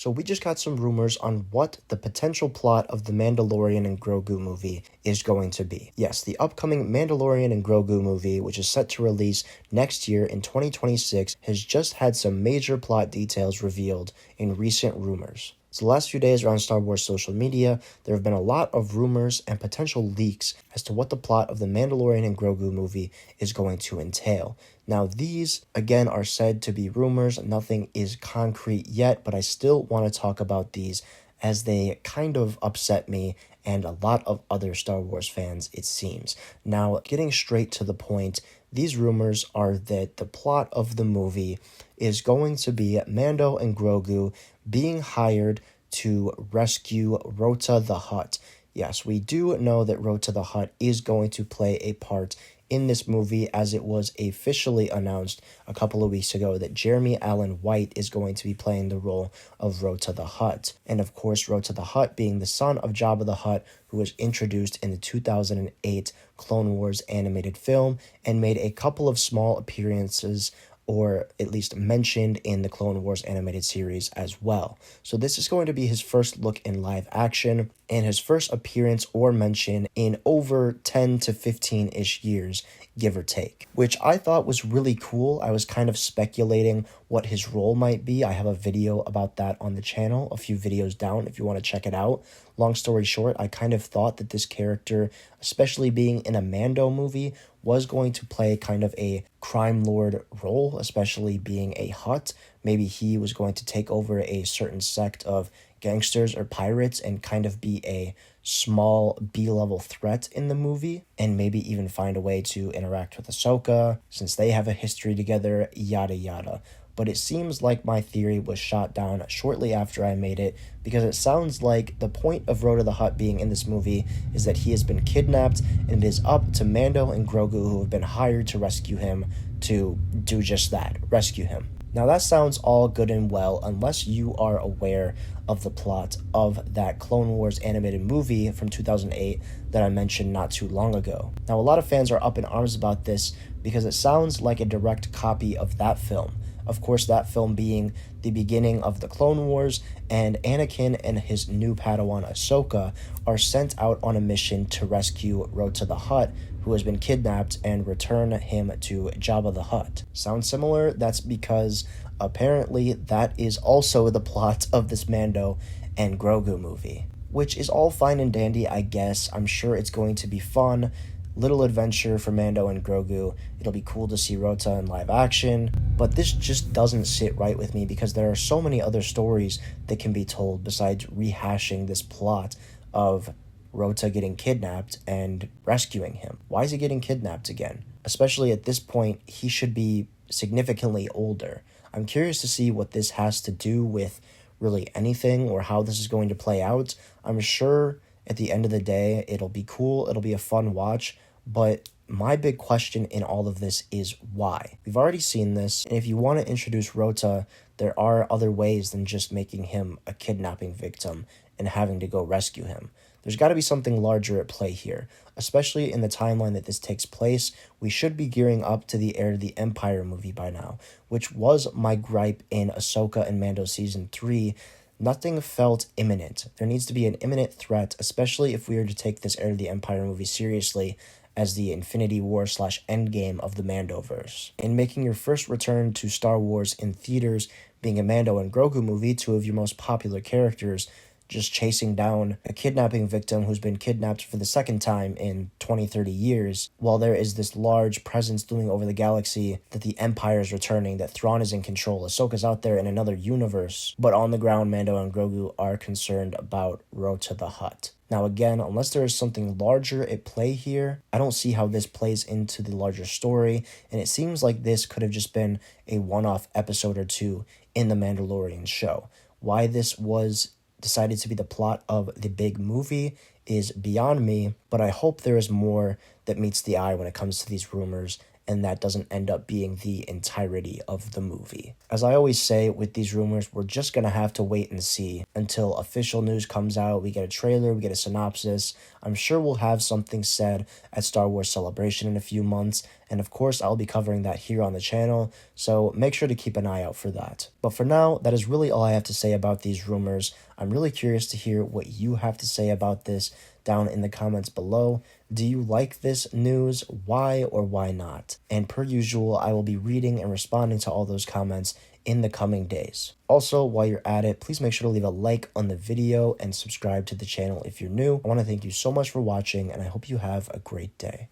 So we just got some rumors on what the potential plot of the Mandalorian and Grogu movie is going to be. Yes, the upcoming Mandalorian and Grogu movie, which is set to release next year in 2026, has just had some major plot details revealed in recent rumors. So the last few days around Star Wars social media, there have been a lot of rumors and potential leaks as to what the plot of the Mandalorian and Grogu movie is going to entail. Now these, again, are said to be rumors. Nothing is concrete yet, but I still want to talk about these as they kind of upset me and a lot of other Star Wars fans, it seems. Now, getting straight to the point, these rumors are that the plot of the movie is going to be Mando and Grogu being hired to rescue Rota the Hutt. Yes, we do know that Rota the Hutt is going to play a part in this movie, as it was officially announced a couple of weeks ago that Jeremy Allen White is going to be playing the role of Rota the Hutt. And of course, Rota the Hutt being the son of Jabba the Hutt, who was introduced in the 2008 Clone Wars animated film and made a couple of small appearances, or at least mentioned, in the Clone Wars animated series as well. So this is going to be his first look in live action and his first appearance or mention in over 10 to 15-ish years, give or take, which I thought was really cool. I was kind of speculating what his role might be. I have a video about that on the channel, a few videos down if you want to check it out. Long story short, I kind of thought that this character, especially being in a Mando movie, was going to play kind of a crime lord role, especially being a Hutt. Maybe he was going to take over a certain sect of gangsters or pirates and kind of be a small B-level threat in the movie, and maybe even find a way to interact with Ahsoka, since they have a history together, yada yada. But it seems like my theory was shot down shortly after I made it, because it sounds like the point of Rota the Hutt being in this movie is that he has been kidnapped, and it is up to Mando and Grogu, who have been hired to rescue him, to do just that, rescue him. Now that sounds all good and well unless you are aware of the plot of that Clone Wars animated movie from 2008 that I mentioned not too long ago. Now a lot of fans are up in arms about this because it sounds like a direct copy of that film. Of course, that film being the beginning of the Clone Wars, and Anakin and his new Padawan Ahsoka are sent out on a mission to rescue Rota the Hutt, who has been kidnapped, and return him to Jabba the Hutt. Sounds similar? That's because apparently that is also the plot of this Mando and Grogu movie, which is all fine and dandy, I guess. I'm sure it's going to be fun. Little adventure for Mando and Grogu. It'll be cool to see Rota in live action, but this just doesn't sit right with me because there are so many other stories that can be told besides rehashing this plot of Rota getting kidnapped and rescuing him. Why is he getting kidnapped again? Especially at this point, he should be significantly older. I'm curious to see what this has to do with really anything or how this is going to play out. I'm sure at the end of the day, it'll be cool, it'll be a fun watch, but my big question in all of this is why? We've already seen this, and if you want to introduce Rota, there are other ways than just making him a kidnapping victim and having to go rescue him. There's got to be something larger at play here, especially in the timeline that this takes place. We should be gearing up to the Heir to the Empire movie by now, which was my gripe in Ahsoka and Mando Season 3. Nothing felt imminent. There needs to be an imminent threat, especially if we are to take this Heir to the Empire movie seriously as the Infinity War / Endgame of the Mandoverse. In making your first return to Star Wars in theaters, being a Mando and Grogu movie, two of your most popular characters, just chasing down a kidnapping victim who's been kidnapped for the second time in 20-30 years, while there is this large presence looming over the galaxy that the Empire is returning, that Thrawn is in control, Ahsoka's out there in another universe, but on the ground, Mando and Grogu are concerned about Rota the Hutt. Now again, unless there is something larger at play here, I don't see how this plays into the larger story, and it seems like this could have just been a one-off episode or two in the Mandalorian show. Why this was decided to be the plot of the big movie is beyond me, but I hope there is more that meets the eye when it comes to these rumors, and that doesn't end up being the entirety of the movie. As I always say with these rumors, we're just going to have to wait and see until official news comes out. We get a trailer, we get a synopsis. I'm sure we'll have something said at Star Wars Celebration in a few months, and of course I'll be covering that here on the channel, so make sure to keep an eye out for that. But for now, that is really all I have to say about these rumors. I'm really curious to hear what you have to say about this down in the comments below. Do you like this news? Why or why not? And per usual, I will be reading and responding to all those comments in the coming days. Also, while you're at it, please make sure to leave a like on the video and subscribe to the channel if you're new. I want to thank you so much for watching, and I hope you have a great day.